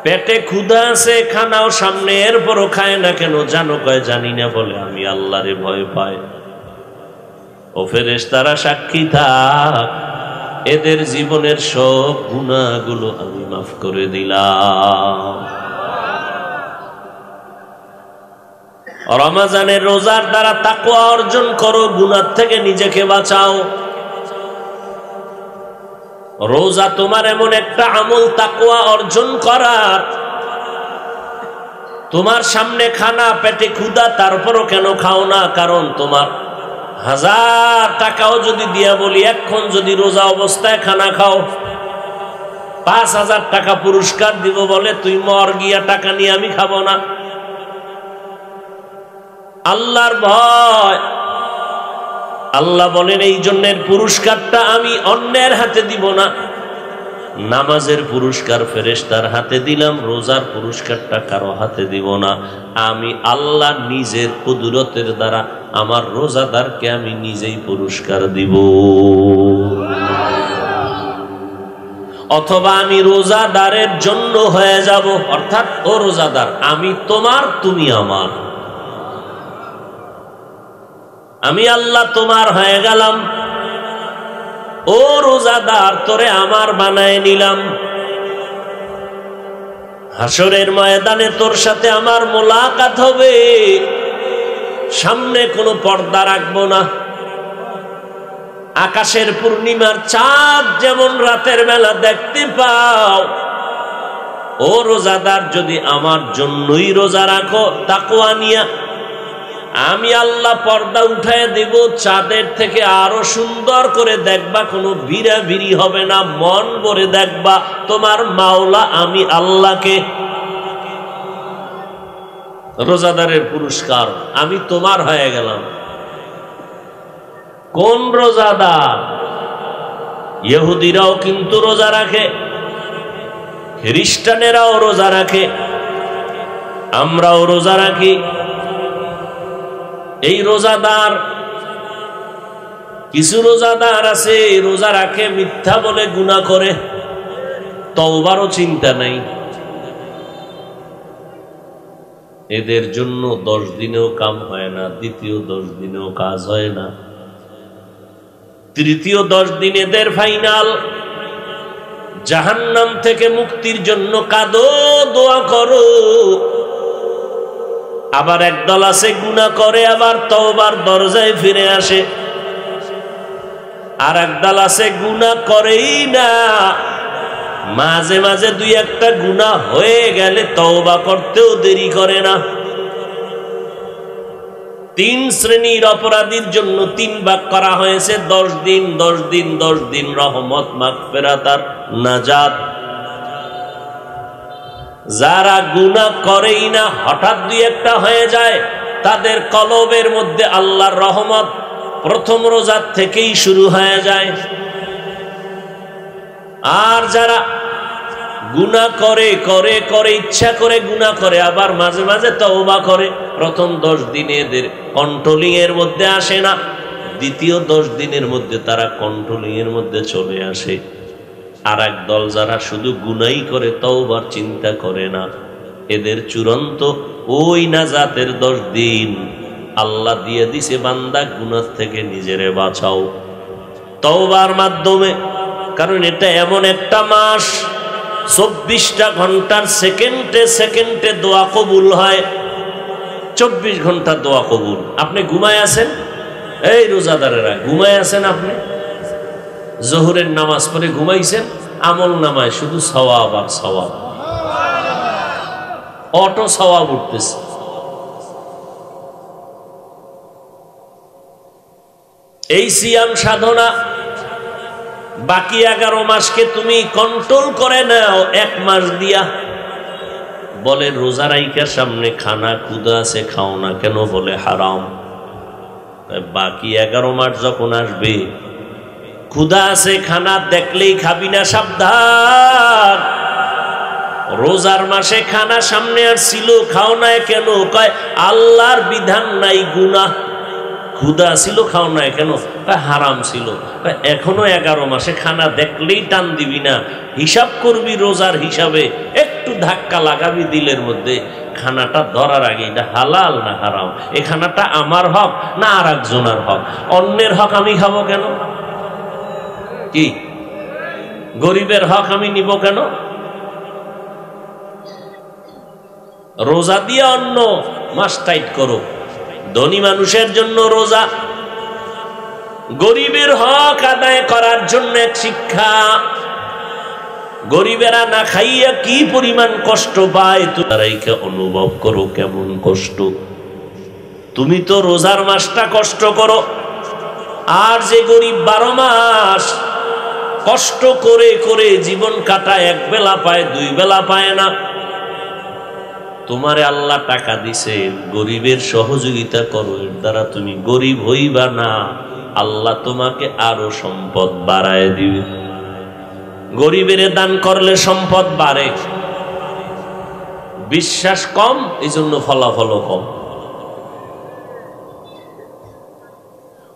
পেটে ক্ষুধা আছে, খানাও সামনে, এরপরও খায় না কেন জানো? কয় জানি না। বলে আমি আল্লাহরে ভয় পাই। ও ফেরেশতারা সাক্ষী থাক, এদের জীবনের সব গুনাহগুলো আমি মাফ করে দিলাম। রমজানের রোজার দ্বারা তাকওয়া অর্জন করো, গুনাহ থেকে নিজেকে বাঁচাও। রোজা তোমার এমন একটা আমল, তাকওয়া অর্জন করার। তোমার সামনে খানা, পেটে ক্ষুধা, তারপরও কেন খাও না? কারণ তোমার 1000 টাকাও যদি দিয়া বলি এখন যদি রোজা অবস্থায় খানা খাও, 5000 টাকা পুরস্কার দিব, বলে তুই মর গিয়া, টাকা নিয়ে আমি খাবো না। আল্লাহর ভয়। আল্লাহ বলেন এই জন্যের পুরস্কারটা আমি অন্যের হাতে দিব না। নামাজের পুরস্কার ফেরেশতার হাতে দিলাম, রোজার পুরস্কারটা কারো হাতে দিব না। আমি আল্লাহ নিজের কুদরতের দ্বারা আমার রোজাদারকে আমি নিজেই পুরস্কার দিব। অথবা আমি রোজাদারের জন্য হয়ে যাব, অর্থাৎ ও রোজাদার আমি তোমার, তুমি আমার। আমি আল্লাহ তোমার হয়ে গেলাম। ও রোজাদার, তোরে আমার বানায় নিলাম। হাসরের ময়দানে তোর সাথে আমার মোলাকাত হবে। সামনে কোনো পর্দা রাখবো না। আকাশের পূর্ণিমার চাঁদ যেমন রাতের বেলা দেখতে পাও, ও রোজাদার যদি আমার জন্যই রোজা রাখো তাকওয়া নিয়া, আমি আল্লাহ পর্দা উঠায় দেব। চাঁদের থেকে আরো সুন্দর করে দেখবা, কোনো ভিড়াভিড়ি হবে না, মন ভরে দেখবা তোমার মাওলা আমি আল্লাহকে। রোজাদারের পুরস্কার, আমি তোমার হয়ে গেলাম। কোন রোজাদার? ইহুদিরাও কিন্তু রোজা রাখে, খ্রিস্টানেরাও রোজা রাখে, আমরাও রোজা রাখি। এই রোজাদার, কিছু রোজাদার আছে রোজা রাখে, মিথ্যা বলে গুনাহ করে, তওবারও চিন্তা নাই। এদের জন্য 10 দিনেও কাম হয় না, দ্বিতীয় 10 দিনেও কাজ হয় না, তৃতীয় 10 দিন এদের ফাইনাল। জাহান্নাম থেকে মুক্তির জন্য কাঁদো, দোয়া করো। আবার একদল আছে গুনাহ করে আবার তওবার দরজায় ফিরে আসে, আর একদল আছে গুনাহ করেই না, মাঝে মাঝে 2-1টা গুনাহ হয়ে গেলে তওবা করতেও দেরি করে না। 3 শ্রেণীর অপরাধীর জন্য 3 ভাগ করা হয়েছে, 10 দিন 10 দিন 10 দিন, রহমত, মাগফিরাত আর নাজাত। যারা গুনাহ করেই না, হঠাৎ 2-1টা হয়ে যায়, তাদের কলবের মধ্যে আল্লাহর রহমত প্রথম রোজার থেকেই শুরু হয়ে যায়। আর যারা গুনাহ করে করে করে ইচ্ছা করে গুনাহ করে, আবার মাঝে মাঝে তওবা করে, প্রথম 10 দিনে এদের কন্ট্রোলিং এর মধ্যে আসে না, দ্বিতীয় 10 দিনের মধ্যে তারা কন্ট্রোলিং এর মধ্যে চলে আসে। আর এক দল যারা শুধু গুনাহই করে, তওবার চিন্তা করে না, এদের চূড়ান্ত ওই নাজাতের 10 দিন আল্লাহ দিয়ে দিছে, বান্দা গুনাহ থেকে নিজেরে বাঁচাও তওবার মাধ্যমে। কারণ এটা এমন একটা মাস, 24টা ঘন্টার সেকেন্ডে সেকেন্ডে দোয়া কবুল হয়। 24 ঘন্টা দোয়া কবুল। আপনি ঘুমায় আছেন, এই রোজাদারেরা ঘুমায় আছেন, আপনি জোহরের নামাজ পড়ে ঘুমাইছেন, আমল নামায় শুধু সওয়াব আর সওয়াব, অটো সওয়াব উঠতেছে। এই সিয়াম সাধনা বাকি 11 মাসকে তুমি কন্ট্রোল করে নাও 1 মাস দিয়া। বলে রোজা রাইকার সামনে খানা ক্ষুধা আছে, খাও না কেন? বলে হারাম। বাকি 11 মাস যখন আসবে, ক্ষুধা আছে, খানা দেখলেই খাবি না, সাবধান। রোজার মাসে খানা সামনে আসছিল, খাও না কেন? কয় আল্লাহর বিধান নাই, গুনাহ। ক্ষুধা ছিল, খাও না কেন? হারাম ছিল। এখনো 11 মাসে খানা দেখলেই টান দিবি না, হিসাব করবি রোজার হিসাবে, একটু ধাক্কা লাগাবি দিলের মধ্যে, খানাটা ধরার আগে এটা হালাল না হারাম, এই খানাটা আমার হক না আর একজনের হক, অন্যের হক আমি খাবো কেন? কি গরিবের হক আমি নিব কেন? রোজা দিয়ে অন্য মাস টাইট করো, ধনী মানুষের জন্য রোজা, গরিবের হক আদায় করার জন্য এক শিক্ষা। গরিবেরা না খাইয়া কি পরিমাণ কষ্ট পায় তারাইকে অনুভব করো কেমন কষ্ট। তুমি তো রোজার মাসটা কষ্ট করো, আর যে গরিব 12 মাস কষ্ট করে করে জীবন কাটায়, এক বেলা পায়, 2 বেলা পায় না। তোমারে আল্লাহ টাকা দিছে, গরিবের সহযোগিতা করো, এর দ্বারা তুমি গরিব হইবা না, আল্লাহ তোমাকে আরো সম্পদ বাড়ায় দিবে। গরিবের দান করলে সম্পদ বাড়ে, বিশ্বাস কম, এই জন্য ফলাফল কম।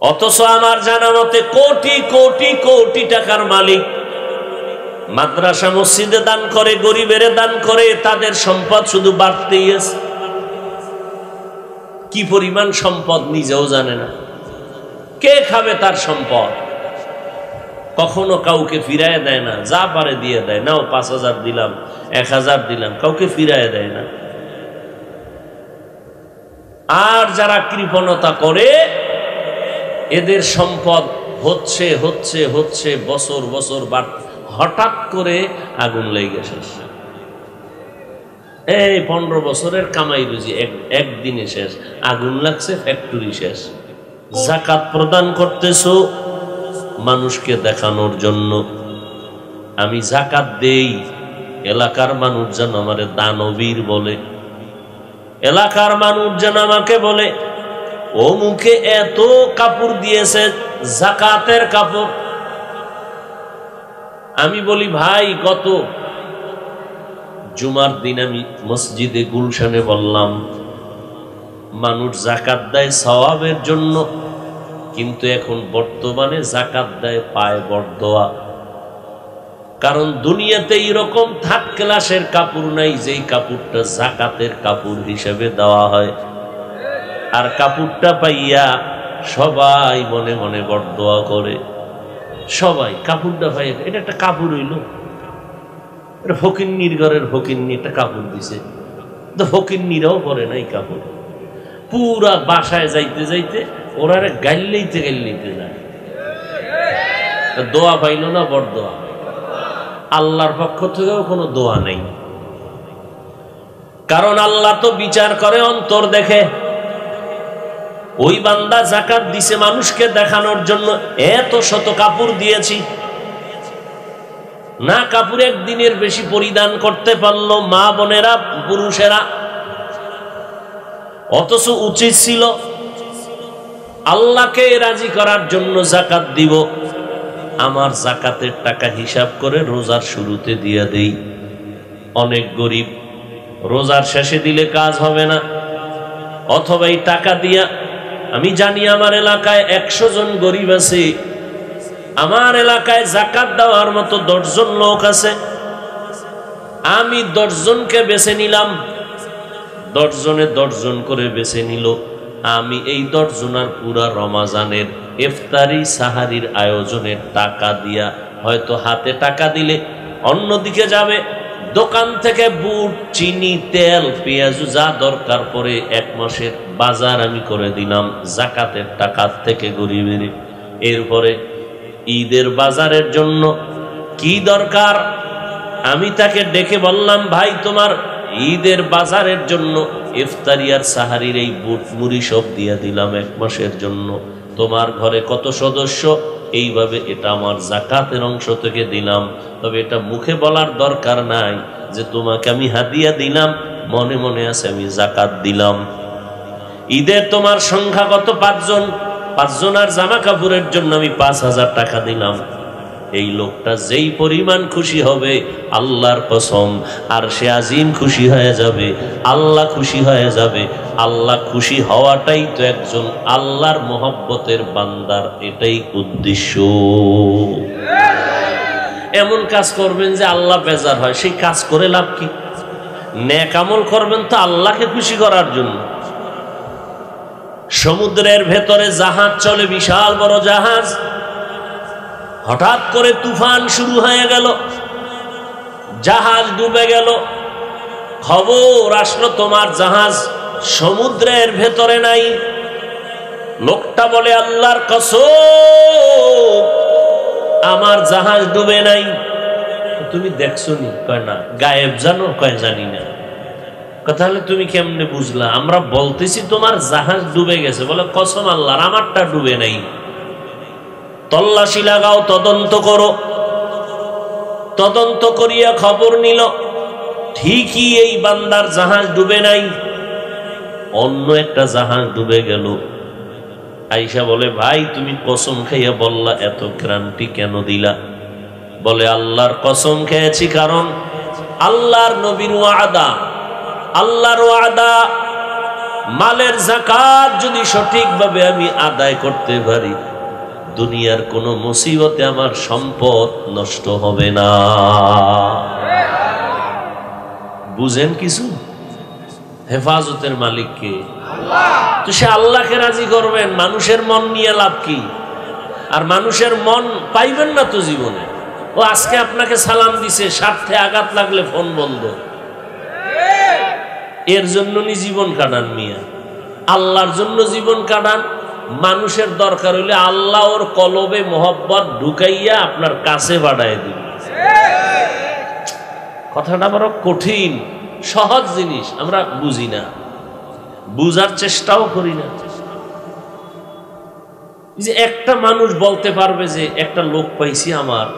অথচ আমার জানা মতে কোটি কোটি কোটি টাকার মালিক মাদ্রাসা মসজিদে দান করে, গরিবের দান করে, তাদের সম্পদ শুধু বাড়তেই আছে। কি পরিমাণ সম্পদ নিজেও জানে না, কে খাবে তার সম্পদ। কখনো কাউকে ফিরায় দেয় না, যা পারে দিয়ে দেয়, নাও 5000 দিলাম, 1000 দিলাম, কাউকে ফিরায় দেয় না। আর যারা কৃপণতা করে, এদের সম্পদ হচ্ছে হচ্ছে হচ্ছে বছর বছর বাড়তে, হঠাৎ করে আগুন লেগে শেষ। এই 15 বছরের কামাই রুজি একদিনে শেষ, আগুন লাগছে, ফ্যাক্টরি শেষ। যাকাত প্রদান করতেছো মানুষকে দেখানোর জন্য, আমি যাকাত দেই, এলাকার মানুষ যেন আমারে দানবীর বলে, এলাকার মানুষ যেন আমাকে বলে ও মুখে এত কাপড় দিয়েছে যাকাতের কাপড়। আমি বলি ভাই, গত জুমার দিন আমি মসজিদে গুলশানে বললাম, মানুষ যাকাত দেয় সওয়াবের জন্য, কিন্তু এখন বর্তমানে যাকাত দেয় পায় বরদোয়া। কারণ দুনিয়াতে এইরকম থার্ড ক্লাসের কাপড় নাই যেই কাপড়টা যাকাতের কাপড় হিসেবে দেওয়া হয়, আর কাপড়টা পাইয়া সবাই মনে মনে বরদোয়া করে। সবাই কাপড়টা পাই, এটা একটা কাপড় হইল, এটা ফকিন্নির ঘরের ফকিন্নি একটা কাপড় দিছে, তো ফকিন্নিরাও পরে নাই কাপড়। পুরা বাসায় যাইতে যাইতে ওরা গাইলেইতে গাইলেইতে যায়, দোয়া পাইল না, বরদোয়া। আল্লাহর পক্ষ থেকেও কোনো দোয়া নেই, কারণ আল্লাহ তো বিচার করে, অন্তর দেখে। ওই বান্দা যাকাত দিছে মানুষকে দেখানোর জন্য, এত শত কাপড় দিয়েছি না, কাপড় একদিনের বেশি পরিধান করতে পারলো মা বোনেরা, পুরুষেরা। অথচ উচিত ছিল আল্লাহকে রাজি করার জন্য যাকাত দিব, আমার যাকাতের টাকা হিসাব করে রোজার শুরুতে দিয়ে দেই। অনেক গরিব রোজার শেষে দিলে কাজ হবে না, অথবা এই টাকা দিয়া, আমি জানি আমার এলাকায় 100 জন গরিব আছে, আমার এলাকায় যাকাত দেওয়ার মতো 10 জন লোক আছে, আমি 10 জনকে বেছে নিলাম, 10 জনে 10 জন করে বেছে নিল। আমি এই 10 জনের পুরা রমাজানের ইফতারি সাহারির আয়োজনের টাকা দিয়া, হয়তো হাতে টাকা দিলে অন্যদিকে যাবে, দোকান থেকে বুট, চিনি, তেল, পেঁয়াজ যা দরকার পড়ে 1 মাসের বাজার আমি করে দিলাম যাকাতের টাকা থেকে গরিবের। এরপরে ঈদের বাজারের জন্য কি দরকার, আমি তাকে ডেকে বললাম, ভাই তোমার ঈদের বাজারের জন্য ইফতারি আর সাহারির এই বুট মুড়ি সব দিয়ে দিলাম 1 মাসের জন্য, তোমার ঘরে কত সদস্য, এইভাবে এটা আমার যাকাতের অংশ থেকে দিলাম। তবে এটা মুখে বলার দরকার নাই যে তোমাকে আমি হাদিয়া দিলাম, মনে মনে আছে আমি যাকাত দিলাম। ঈদের তোমার সংখ্যা কত, 5 জন, 5 জনের জামা কাপড়ের জন্য আমি 5000 টাকা দিলাম। এই লোকটা যেই পরিমাণ খুশি হবে, আল্লাহর কসম, আর সে আজিম খুশি হয়ে যাবে, আল্লাহ খুশি হয়ে যাবে। আল্লাহ খুশি হওয়াটাই তো একজন আল্লাহর মহব্বতের বান্দার এটাই উদ্দেশ্য। এমন কাজ করবেন যে আল্লাহ বেজার হয়, সেই কাজ করে লাভ কি? নেক আমল করবেন তো আল্লাহকে খুশি করার জন্য। সমুদ্রের ভেতরে জাহাজ চলে, বিশাল বড় জাহাজ। হঠাৎ করে তুফান শুরু হয়ে গেল, জাহাজ ডুবে গেল। খবর আসলো তোমার জাহাজ সমুদ্রের ভেতরে নাই। লোকটা বলে আল্লাহর কসম আমার জাহাজ ডুবে নাই। তুমি দেখছো নি? কয় না। গায়েব জানো? কয় জানি না। তাহলে তুমি কেমনে বুঝলা? আমরা বলতেছি তোমার জাহাজ ডুবে গেছে। বলে কসম আল্লাহর, আমারটা ডুবে নাই। তল্লাশি লাগাও, তদন্ত করো। তদন্ত করিয়া খবর নিল ঠিকই এই বান্দার জাহাজ ডুবে নাই, অন্য একটা জাহাজ ডুবে গেল। আয়েশা বলে ভাই তুমি কসম খাইয়া বললা, এত গ্যারান্টি কেন দিলা? বলে আল্লাহর কসম খেয়েছি, কারণ আল্লাহর নবীর ওয়াদা, আল্লাহর ওয়াদা মালের যাকাত যদি সঠিকভাবে আমি আদায় করতে পারি, দুনিয়ার কোন মুসিবতে আমার সম্পদ নষ্ট হবে না। বুঝেন কিছু? হেফাজতের মালিক কে? তো সে আল্লাহকে রাজি করবেন, মানুষের মন নিয়ে লাভ কি? আর মানুষের মন পাইবেন না তো জীবনে। ও আজকে আপনাকে সালাম দিছে, স্বার্থে আঘাত লাগলে ফোন বন্ধ। এর জন্য নি জীবন কাটান মিয়া, আল্লাহর জন্য জীবন কাটান। মানুষের দরকার হইলে আল্লাহ ওর কলবে মোহব্বত ঢুকাইয়া আপনার কাছে বাড়ায় দিবে। কথাটা বড় কঠিন, সহজ জিনিস আমরা বুঝি না, বুঝার চেষ্টাও করি না। যে একটা মানুষ বলতে পারবে যে একটা লোক পাইছি আমার,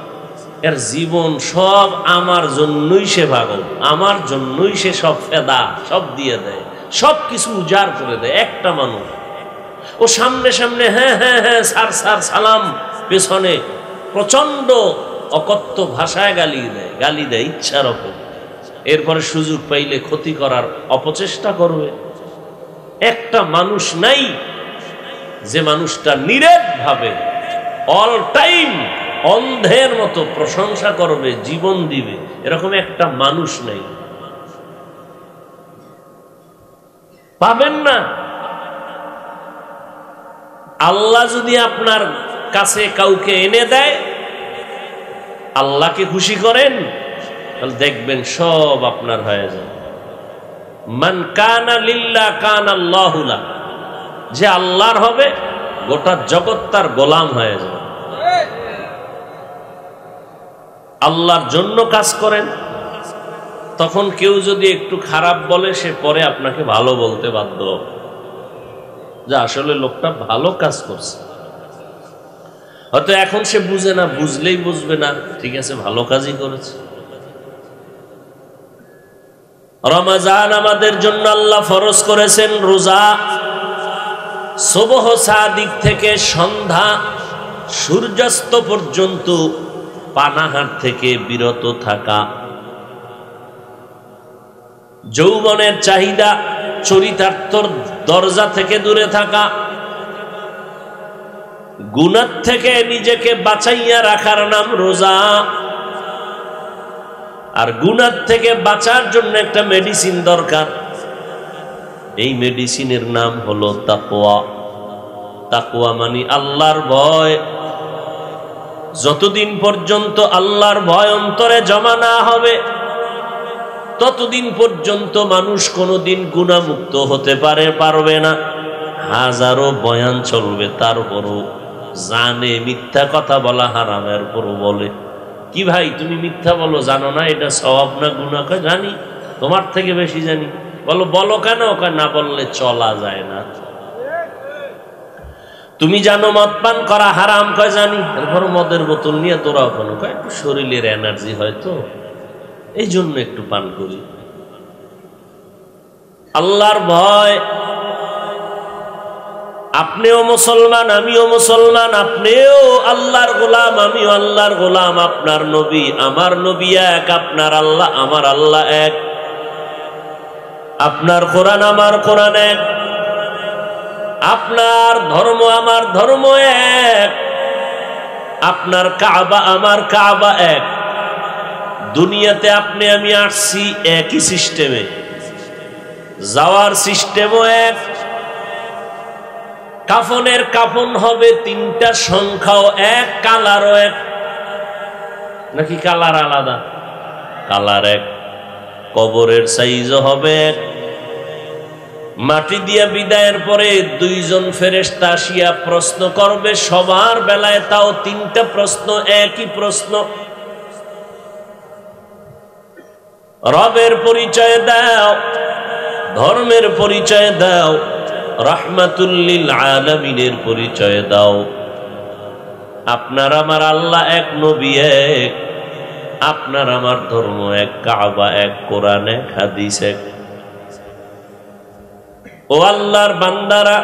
এর জীবন সব আমার জন্যই সে পাগল, আমার জন্যই সে সব ফেদা, সব দিয়ে দেয়, সব কিছু উজাড় করে দেয়। একটা মানুষ, ও সামনে সামনে হ্যাঁ হ্যাঁ হ্যাঁ স্যার স্যার সালাম, পেছনে প্রচন্ড অকথ্য ভাষায় গালি দেয় ইচ্ছার ওপর। এরপরে সুযোগ পাইলে ক্ষতি করার অপচেষ্টা করবে। একটা মানুষ নাই যে মানুষটা নীরব ভাবে অল টাইম অন্ধের মতো প্রশংসা করবে, জীবন দিবে, এরকম একটা মানুষ নাই, পাবেন না। আল্লাহ যদি আপনার কাছে কাউকে এনে দেয়, আল্লাহকে খুশি করেন, তাহলে দেখবেন সব আপনার হয়ে যায়। মান কানা লিল্লাহ কানা আল্লাহু লাহু, যে আল্লাহর হবে গোটা জগৎ তার গোলাম হয়ে যাবে। আল্লাহর জন্য কাজ করেন, তখন কেউ যদি একটু খারাপ বলে, সে পরে আপনাকে ভালো বলতে বাধ্য হবে, যে আসলে লোকটা ভালো কাজ করছে। হয়তো এখন সে বুঝে না, বুঝলেই বুঝবে না, ঠিক আছে ভালো কাজই করেছে। রমজান আমাদের জন্য আল্লাহ ফরজ করেছেন রোজা। সুবহ সাদিক থেকে সন্ধ্যা সূর্যাস্ত পর্যন্ত পানাহার থেকে বিরত থাকা, যৌবনের চাহিদা চরিতার্থর দরজা থেকে দূরে থাকা, গুনাহ থেকে নিজেকে বাঁচাইয়া রাখার নাম রোজা। আর গুনাহ থেকে বাঁচার জন্য একটা মেডিসিন দরকার, এই মেডিসিনের নাম হলো তাকওয়া। তাকওয়া মানে আল্লাহর ভয়। যতদিন পর্যন্ত আল্লাহর ভয় অন্তরে জমা না হবে, ততদিন পর্যন্ত মানুষ কোনোদিন গুনাহমুক্ত হতে পারবে না। হাজারো বয়ান চলবে, তারপরও জানে মিথ্যা কথা বলা হারামের পরও বলে, কি ভাই তুমি মিথ্যা বলো, জানো না এটা সওয়াব না গুনাহ? কয় জানি, তোমার থেকে বেশি জানি। বলো বলো কেন? কয় না বললে চলা যায় না। তুমি জানো মদ পান করা হারাম? কয় জানি। এরপর মদের বোতল নিয়ে তোরাও কেন? কয় একটু শরীরের এনার্জি হয়তো এই জন্য একটু পান করি। আল্লাহর ভয়। আপনিও মুসলমান, আমিও মুসলমান, আপনিও আল্লাহর গোলাম, আমিও আল্লাহর গোলাম। আপনার নবী আমার নবী এক, আপনার আল্লাহ আমার আল্লাহ এক, আপনার কোরআন আমার কোরআন এক, আপনার ধর্ম আমার ধর্ম এক, আপনার কাবা আমার কাবা এক। দুনিয়াতে আপনি আমি আসছি একই সিস্টেমে, যাওয়ার সিস্টেমও এক, কাফনের কাফন হবে তিনটা, সংখ্যাও এক, কালারও এক। নাকি কালার আলাদা? কালার এক। কবরের সাইজও হবে এক। মাটি দিয়া বিদায়ের পরে দুইজন ফেরেশতা আসিয়া প্রশ্ন করবে, সবার বেলায় তাও তিনটা প্রশ্ন, একই প্রশ্ন। রবের পরিচয় দাও, ধর্মের পরিচয় দাও, রাহমাতুল লিল আলামিনের পরিচয় দাও। আপনার আমার আল্লাহ এক, নবী এক, আপনার আমার ধর্ম এক, কাবা এক, কোরআন এক, হাদিস এক। ও আল্লাহর বান্দারা,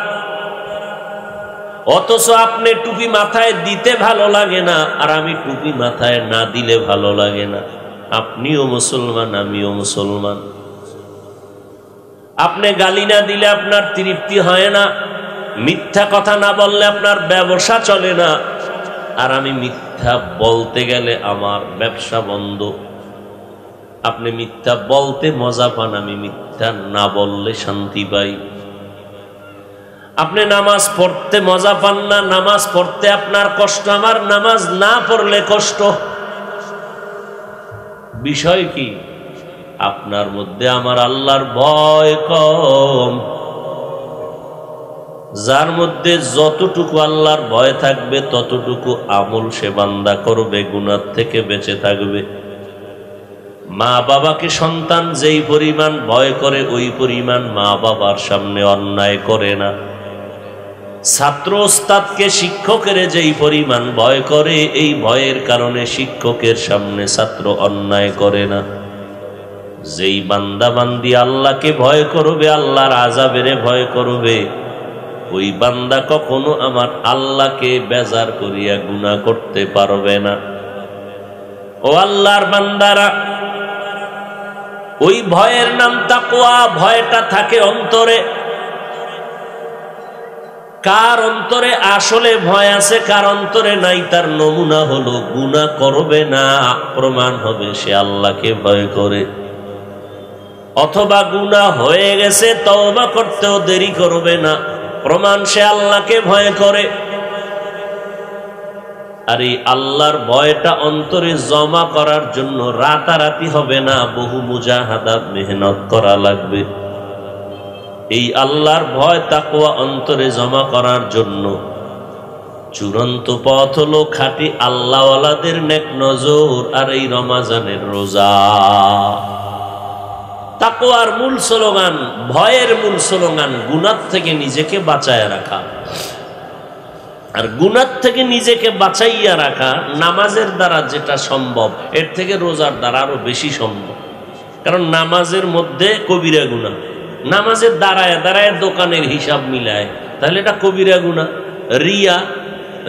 অথচ আপনি টুপি মাথায় দিতে ভালো লাগে না, আর আমি টুপি মাথায় না দিলে ভালো লাগে না। আপনিও মুসলমান, আমিও মুসলমান। আপনি গালি না দিলে আপনার তৃপ্তি হয় না, মিথ্যা কথা না বললে আপনার ব্যবসা চলে না, আর আমি মিথ্যা বলতে গেলে আমার ব্যবসা বন্ধ। আপনি মিথ্যা বলতে মজা পান, আমি মিথ্যা না বললে শান্তি পাই। আপনি নামাজ পড়তে মজা পান না, নামাজ পড়তে আপনার কষ্ট, আমার নামাজ না পড়লে কষ্ট। বিষয় কি? আপনার মধ্যে আমার আল্লাহর ভয় কম। যার মধ্যে যতটুকু আল্লাহর ভয় থাকবে ততটুকু আমল সে বান্দা করবে, গুনাহ থেকে বেঁচে থাকবে। মা বাবাকে সন্তান যেই পরিমাণ ভয় করে, ওই পরিমাণ মা বাবার সামনে অন্যায় করে না। ছাত্র ওস্তাদকে শিক্ষকের যেই পরিমাণ ভয় করে, এই ভয়ের কারণে শিক্ষকের সামনে ছাত্র অন্যায় করে না। যেই বান্দা বান্দি আল্লাহকে ভয় করবে, আল্লাহর আযাবের ভয় করবে, ওই বান্দা কখনো আমার আল্লাহকে বেজার করিয়া গুনাহ করতে পারবে না। ও আল্লাহর বান্দারা, ওই ভয়ের নাম তাকওয়া। ভয়টা থাকে অন্তরে। কার অন্তরে আসলে ভয় আছে, কার অন্তরে নাই, তার নমুনা হলো গুনাহ করবে না। প্রমাণ হবে সে আল্লাহকে ভয় করে। অথবা গুনাহ হয়ে গেছে, তওবা করতেও দেরি করবে না, প্রমাণ সে আল্লাহকে ভয় করে। আর এই আল্লাহর ভয়টা অন্তরে জমা করার জন্য রাতারাতি হবে না, বহু মুজাহাদাত, মেহনত করা লাগবে। এই আল্লাহর ভয় তাকওয়া অন্তরে জমা করার জন্য চূড়ান্ত পথ হলো খাঁটি আল্লাহওয়ালাদের নেক নজর আর এই রমজানের রোজা। তাকওয়ার মূল স্লোগান, ভয়ের মূল স্লোগান গুনাহ থেকে নিজেকে বাঁচায় রাখা। আর গুনাহ থেকে নিজেকে বাঁচাইয়া রাখা নামাজের দ্বারা যেটা সম্ভব, এর থেকে রোজার দ্বারা আরো বেশি সম্ভব। কারণ নামাজের মধ্যে কবিরা গুনাহ, নামাজের দাঁড়ায় দাঁড়ায় দোকানের হিসাব মিলায়, তাহলে এটা কবিরা গুনাহ।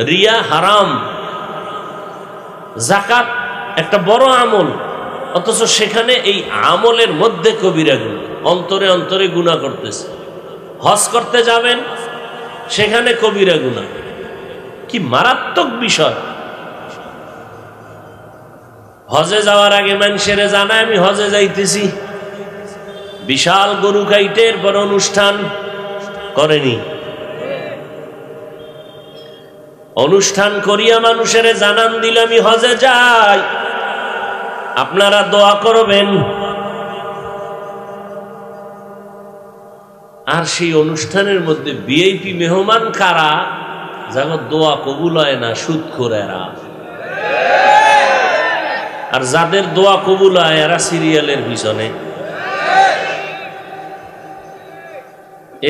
রিয়া হারাম। যাকাত একটা বড় আমল, অথচ সেখানে এই আমলের মধ্যে কবিরা গুনাহ, অন্তরে অন্তরে গুনাহ করতেছে। হজ করতে যাবেন, সেখানে কবিরা গুনাহ। কি মারাত্মক বিষয়! হজে যাওয়ার আগে মানুষের জানায় আমি হজে যাইতেছি, বিশাল গরু কাইটের পর অনুষ্ঠান করেনি। অনুষ্ঠান করিয়া মানুষের জানান দিল আমি হজে যাই, আপনারা দোয়া করবেন। আর সেই অনুষ্ঠানের মধ্যে ভিআইপি মেহমান কারা? যাদের দোয়া কবুল হয় না, সুদখোরেরা। আর যাদের দোয়া কবুল হয় এরা সিরিয়ালের পিছনে।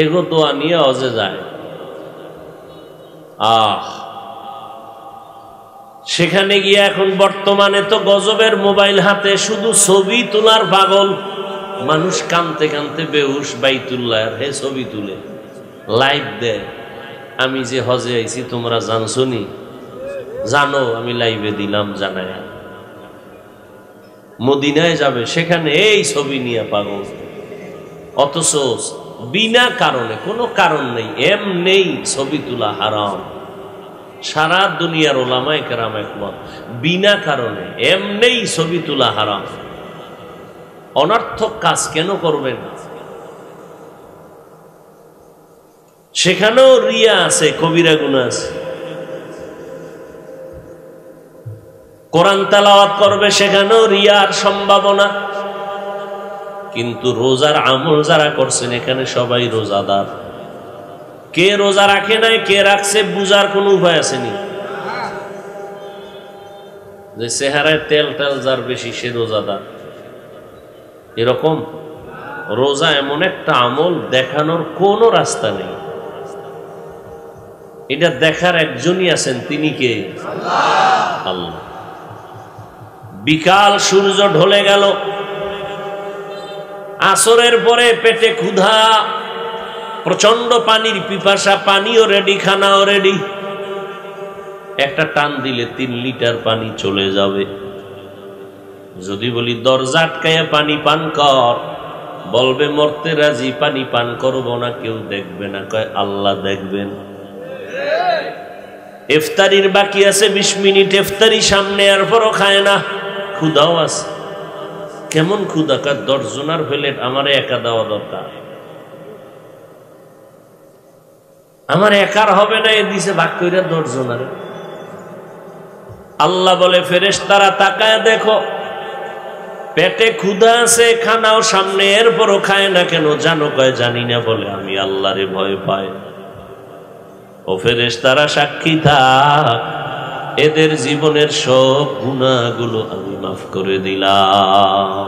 এগো দোয়া নিয়ে হজে যায়। সেখানে গিয়ে এখন বর্তমানে তো গজবের মোবাইল হাতে, শুধু ছবি তোলার পাগল। মানুষ কানতে কানতে বেহুশ, বাইতুল্লাহ হে ছবি তুলে লাইভ দেয়। আমি যে হজে আইছি তোমরা জানছো নি? জানো, আমি লাইভে দিলাম জানায়। মদিনায় যাবে, সেখানে এই ছবি নিয়ে পাগল। অথচ বিনা কারণে, কোনো কারণ নেই, এমনি ছবি তোলা হারাম। সারা দুনিয়ার ওলামায়ে কেরাম একমত, বিনা কারণে এমনিই ছবি তোলা হারাম। অনর্থক কাজ কেন করবেন? সেখানেও রিয়া আছে, কবিরা গুনাহ আছে। কোরআন তেলাওয়াত করবে, সেখানেও রিয়ার সম্ভাবনা। কিন্তু রোজার আমল যারা করছেন এখানে সবাই রোজাদার। কে রোজা রাখে নাই, কে রাখছে বুঝার কোন উপায় আসেনি। যে চেহারায় তেল তেল যার বেশি সে রোজাদার, এরকম? রোজা এমন একটা আমল দেখানোর কোনো রাস্তা নেই। এটা দেখার একজনই আছেন, তিনি কে? আল্লাহ। বিকাল সূর্য ঢলে গেল, আসরের পরে পেটে ক্ষুধা, প্রচন্ড পানির পিপাসা, পানিও রেডি, খানাও রেডি। একটা টান দিলে 3 লিটার পানি চলে যাবে। যদি বলি দরজা আটকায়া পানি পান কর, বলবে মরতে রাজি, পানি পান করব না, কেউ দেখবে না। কয় আল্লাহ দেখবেন। ইফতারির বাকি আছে 20 মিনিট, ইফতারি সামনে, আর পরও খায় না, ক্ষুধাও আছে। কেমন ক্ষুধা? 10 জনের প্লেট আমারে একা দেওয়া দরকার, আমার একার হবে না, এ দিছে ভাগ কইরা 10 জনের। আল্লাহ বলে ফেরেশতারা তাকায় দেখো, পেটে ক্ষুধা আছে, খানাও সামনে, এরপরও খায় না কেন জানো? কয় জানি না। বলে আমি আল্লাহরে ভয় পাই। ও ফেরেশতারা সাক্ষী থাক, এদের জীবনের সব গুনাহগুলো আমি মাফ করে দিলাম।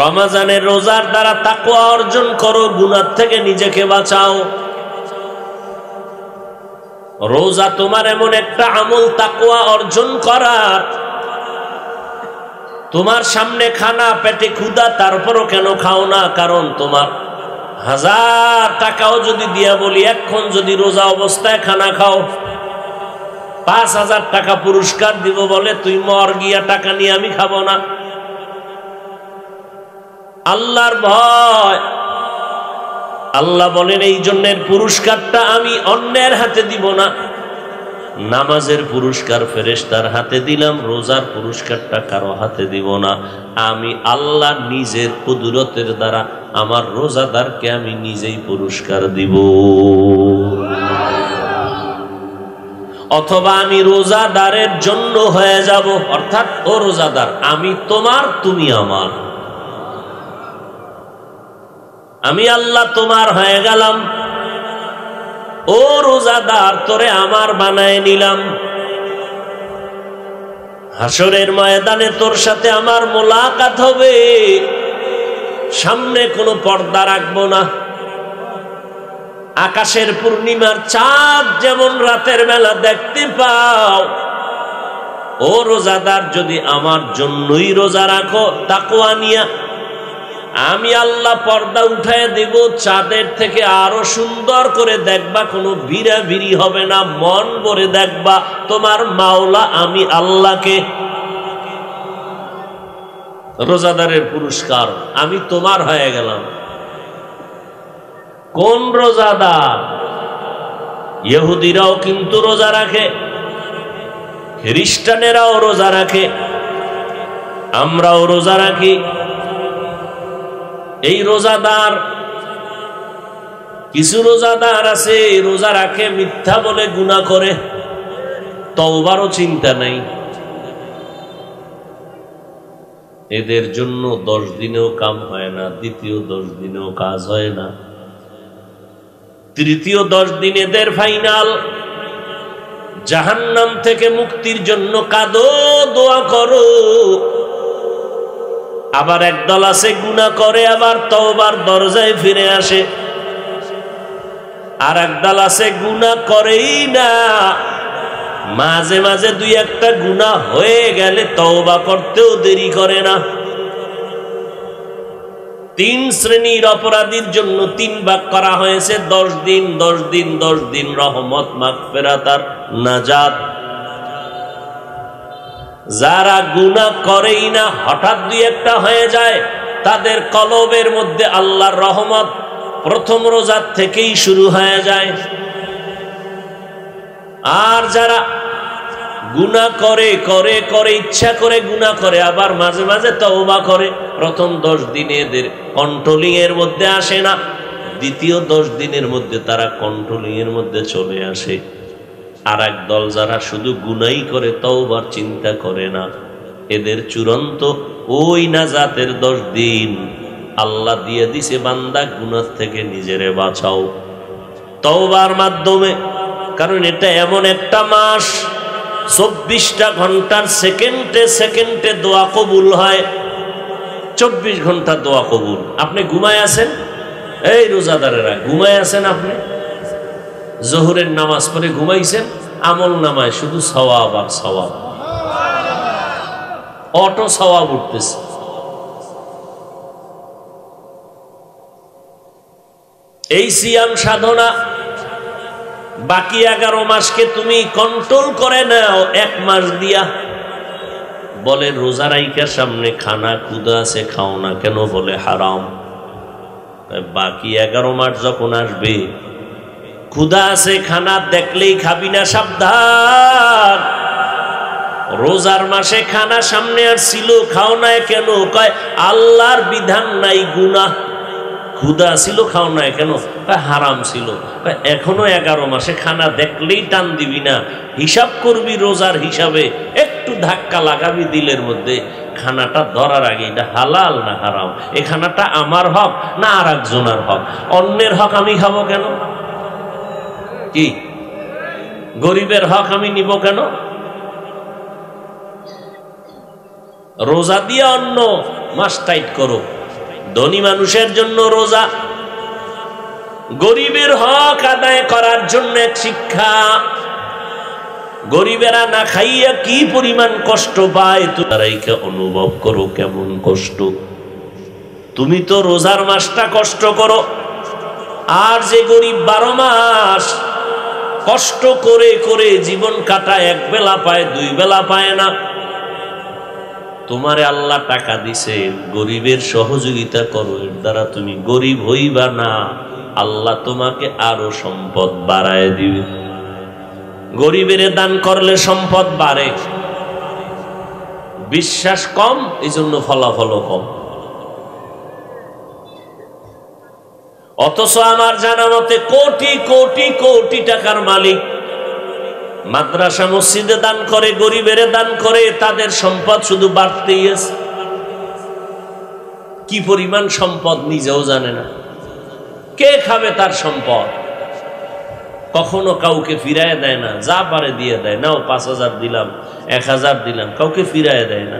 রমজানের রোজার দ্বারা তাকওয়া অর্জন করো, গুনাহ থেকে নিজেকে বাঁচাও। রোজা তোমার এমন একটা আমল, তাকওয়া অর্জন করার। তোমার সামনে খানা, পেটে ক্ষুধা, তারপরও কেন খাও না? কারণ তোমার 1000 টাকাও যদি দিয়া বলি, এখন যদি রোজা অবস্থায় খানা খাও, 5000 টাকা পুরস্কার দিব, বলে তুই মর গিয়া, টাকা নিয়ে আমি খাবো না। আল্লাহর ভয়। আল্লাহ বলেন এই জন্যের পুরস্কারটা আমি অন্যের হাতে দিব না। নামাজের পুরস্কার ফেরেশতার হাতে দিলাম, রোজার পুরস্কারটা কারো হাতে দিব না। আমি আল্লাহ নিজের কুদরতের দ্বারা আমার রোজাদারকে আমি নিজেই পুরস্কার দিব। অথবা আমি রোজাদারের জন্য হয়ে যাব, অর্থাৎ ও রোজাদার, আমি তোমার, তুমি আমার। আমি আল্লাহ তোমার হয়ে গেলাম। ও রোজাদার, তোরে আমার বানায় নিলাম। হাসরের ময়দানে তোর সাথে আমার মোলাকাত হবে। সামনে কোনো পর্দা রাখবো না। আকাশের পূর্ণিমার চাঁদ যেমন রাতের বেলা দেখতে পাও, ও রোজাদার, যদি আমার জন্যই রোজা রাখো তাকওয়া নিয়া, আমি আল্লাহ পর্দা উঠায় দেব, চাঁদের থেকে আরো সুন্দর করে দেখবা, কোনো ভিড়াভিড়ি হবে না, মন ভরে দেখবা তোমার মাওলা আমি আল্লাহকে। রোজাদারের পুরস্কার, আমি তোমার হয়ে গেলাম। কোন রোজাদার? ইহুদিরাও কিন্তু রোজা রাখে, খ্রিস্টানেরাও রোজা রাখে, আমরাও রোজা রাখি। এই রোজাদার, কিছু রোজাদার আছে রোজা রাখে, মিথ্যা বলে গুনাহ করে, তওবারও চিন্তা নাই। এদের জন্য 10 দিনেও কাম হয় না, দ্বিতীয় 10 দিনেও কাজ হয় না, তৃতীয় 10 দিন এদের ফাইনাল। জাহান্নাম থেকে মুক্তির জন্য কাঁদো, দোয়া করো। আবার একদল আছে গুনাহ করে, আবার তওবার দরজায় ফিরে আসে। আর একদল আছে গুনাহ করেই না, মাঝে মাঝে 2-1টা গুনাহ হয়ে গেলে তওবা করতেও দেরি করে না। 3 শ্রেণীর অপরাধীর জন্য 3 ভাগ করা হয়েছে, 10 দিন 10 দিন 10 দিন, রহমত, মাগফিরাত আর নাজাত। যারা গুনাহ করেই না, হঠাৎ 2-1টা হয়ে যায়, তাদের কলবের মধ্যে আল্লাহর রহমত, প্রথম রোজার থেকেই শুরু হয়ে যায়। আর যারা গুনাহ করে করে করে ইচ্ছা করে গুনাহ করে, আবার মাঝে মাঝে তওবা করে, প্রথম 10 দিনে এদের কন্ট্রোলিং এর মধ্যে আসে না, দ্বিতীয় 10 দিনের মধ্যে তারা কন্ট্রোলিং এর মধ্যে চলে আসে। আর এক দল যারা শুধু গুনাহই করে, তওবার চিন্তা করে না, এদের চূড়ান্ত ওই নাজাতের 10 দিন আল্লাহ দিয়ে দিছে, বান্দা গুনাহ থেকে নিজেরে বাঁচাও তওবার মাধ্যমে। কারণ এটা এমন একটা মাস 24টা ঘন্টার সেকেন্ডে সেকেন্ডে দোয়া কবুল হয়। 24 ঘন্টা দোয়া কবুল। আপনি ঘুমায় আছেন, এই রোজাদারেরা ঘুমায় আছেন, আপনি জোহরের নামাজ পড়ে ঘুমাইছেন, আমল নামায় শুধু সওয়াব আর সওয়াব, অটো সওয়াব উঠতেছে। এই সিয়াম সাধনা বাকি 11 মাসকে তুমি কন্ট্রোল করে নাও 1 মাস দিয়া। বলে রোজা রাইকার সামনে খানা ক্ষুধা আছে, খাও না কেন? বলে হারাম। বাকি 11 মাস যখন আসবে, ক্ষুধা আছে, খানা দেখলেই খাবি না, সাবধান। রোজার মাসে খানা সামনে আর ছিল, খাও না কেন? কয় আল্লাহর বিধান নাই, গুনাহ। ক্ষুধা ছিল, খাও না কেন? হারাম ছিল। এখনো 11 মাসে খানা দেখলেই টান দিবি না, হিসাব করবি রোজার হিসাবে, একটু ধাক্কা লাগাবি দিলের মধ্যে, খানাটা ধরার আগে এটা হালাল না হারাম, এই খানাটা আমার হক না আর একজনের হক? অন্যের হক আমি খাবো কেন? কি গরিবের হক আমি নিব কেন? রোজা দিয়ে অন্য মাস টাইট করো। ধনী মানুষের জন্য রোজা, গরিবের হক আদায় করার জন্য এক শিক্ষা। গরিবেরা না খাইয়া কি পরিমাণ কষ্ট পায়, তারাইকে অনুভব করো কেমন কষ্ট। তুমি তো রোজার মাসটা কষ্ট করো, আর যে গরিব 12 মাস কষ্ট করে করে জীবন কাটায়, 1 বেলা পায়, 2 বেলা পায় না। তোমারে আল্লাহ টাকা দিছে, গরিবের সহযোগিতা করো, এর দ্বারা তুমি গরিব হইবা না, আল্লাহ তোমাকে আরো সম্পদ বাড়ায় দিবে। গরিবের দান করলে সম্পদ বাড়ে, বিশ্বাস কম, এই জন্য ফলাফল কম। অথচ আমার জানা মতে কোটি কোটি কোটি টাকার মালিক মাদ্রাসা মসজিদে দান করে, গরিবের দান করে, তাদের সম্পদ শুধু বাড়তেই আছে। কি পরিমাণ সম্পদ নিজেও জানে না। কে খাবে তার সম্পদ? কখনো কাউকে ফিরায় দেয় না, যা পারে দিয়ে দেয়। নাও 5000 দিলাম, 1000 দিলাম, কাউকে ফিরায় দেয় না।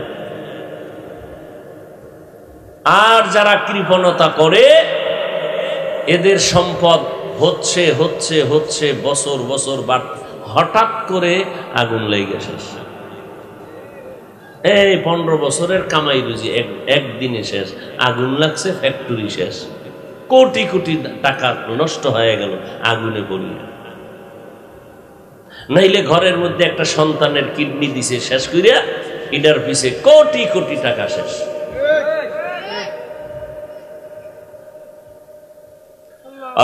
আর যারা কৃপণতা করে, এদের সম্পদ হচ্ছে হচ্ছে হচ্ছে, বছর বছর বাড়তে, হঠাৎ করে আগুন লেগে শেষ। এই 15 বছরের কামাই রুজি একদিনে শেষ, আগুন লাগছে, ফ্যাক্টরি শেষ, কোটি কোটি টাকা নষ্ট হয়ে গেল আগুনে পড়িয়ে। নাইলে ঘরের মধ্যে একটা সন্তানের কিডনি দিছে শেষ করিয়া, এটার পিছে কোটি কোটি টাকা শেষ।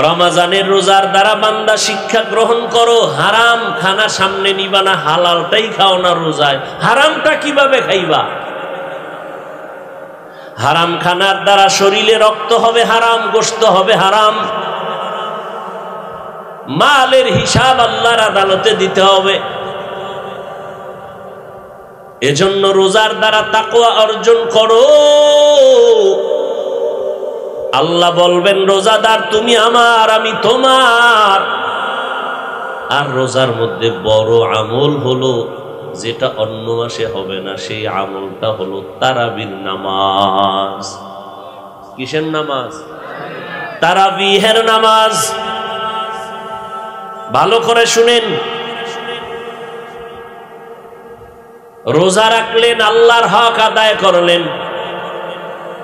রমজানের রোজার দ্বারা বান্দা শিক্ষা গ্রহণ করো, হারাম খানা সামনে নিবা না, হালালটাই খাও না রোজায়। হারামটা কিভাবে খাইবা? হারাম খানার দ্বারা শরীরে রক্ত হবে হারাম, গোশত হবে হারাম, মালের হিসাব আল্লাহর আদালতে দিতে হবে। এজন্য রোজার দ্বারা তাকওয়া অর্জন করো। আল্লাহ বলবেন, রোজাদার তুমি আমার, আমি তোমার। আর রোজার মধ্যে বড় আমল হলো, যেটা অন্য মাসে হবে না, সেই আমলটা হলো তারাবির নামাজ। কিসের নামাজ? তারাবিহের নামাজ। ভালো করে শুনেন, রোজা রাখলেন, আল্লাহর হক আদায় করলেন,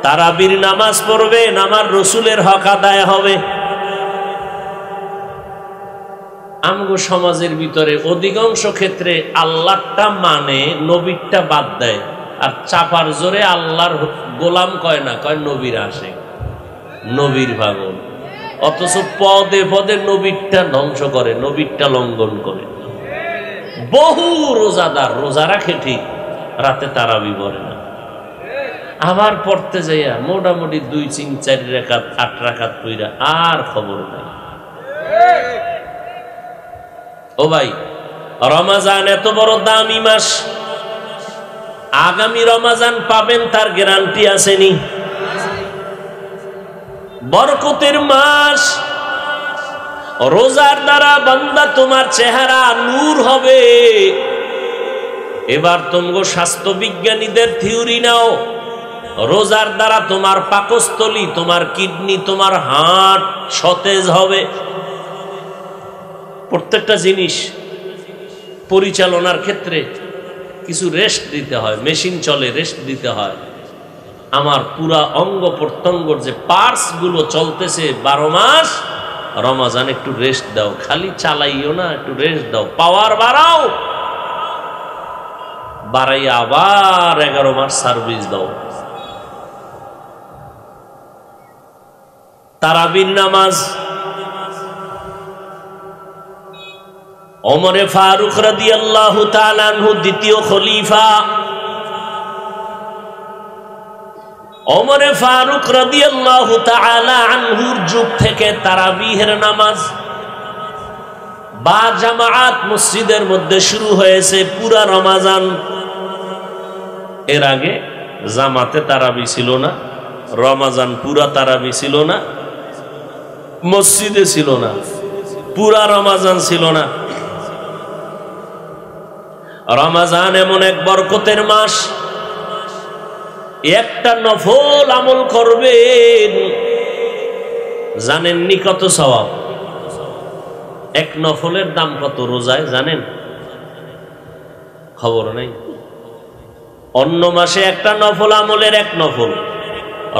তারাবির নামাজ পড়বেন, আমার রসুলের হক আদায় হবে। আমগো সমাজের ভিতরে অধিকাংশ ক্ষেত্রে আল্লাহটা মানে, নবীরটা বাদ দেয়, আর চাপার জোরে আল্লাহর গোলাম কয় না, কয় নবীর আসে, নবীর পাগল। অথচ পদে পদে নবীরটা ধ্বংস করে, নবীরটা লঙ্ঘন করে। বহু রোজাদার রোজা রাখে ঠিক, রাতে তারাবি পড়ে না, আবার পড়তে যাইয়া মোটামুটি 2-3-4 রাকাত 8 রাকাত পইরা আর খবর নাই। ও ভাই, রমাজান এত বড় দামি মাস, আগামী রমাজান পাবেন তার গ্যারান্টি আসেনি? বরকতের মাস, রোজার দ্বারা বান্দা তোমার চেহারা নূর হবে। এবার তোমগো স্বাস্থ্য বিজ্ঞানীদের থিওরি নাও, রোজার দ্বারা তোমার পাকস্থলী, তোমার কিডনি, তোমার হার্ট সতেজ হবে। প্রত্যেকটা জিনিস পরিচালনার ক্ষেত্রে কিছু রেস্ট দিতে হয়, মেশিন চলে রেস্ট দিতে হয়। আমার পুরা অঙ্গ প্রত্যঙ্গর যে পার্টস গুলো চলতেছে 12 মাস, রমাজান একটু রেস্ট দাও, খালি চালাইও না, একটু রেস্ট দাও, পাওয়ার বাড়াও, বাড়াই আবার 11 মাস সার্ভিস দাও। তারাবির নামাজ, ওমরে ফারুক রাদিয়াল্লাহু তাআলা আনহু দ্বিতীয় খলিফা, ওমরে ফারুক রাদিয়াল্লাহু তাআলা আনহুর যুগ থেকে তারাবিহের নামাজ বা জামাআত মসজিদের মধ্যে শুরু হয়েছে পুরা রমাজান। এর আগে জামাতে তারাবি ছিল না, রমাজান পুরা তারাবি ছিল না, মসজিদে ছিল না, পুরা রমাজান ছিল না। রমাজান এমন এক বরকতের মাস, একটা নফল আমল করবেন, জানেননি কত সওয়াব? এক নফলের দাম কত রোজায় জানেন? খবর নেই। অন্য মাসে একটা নফল আমলের এক নফল,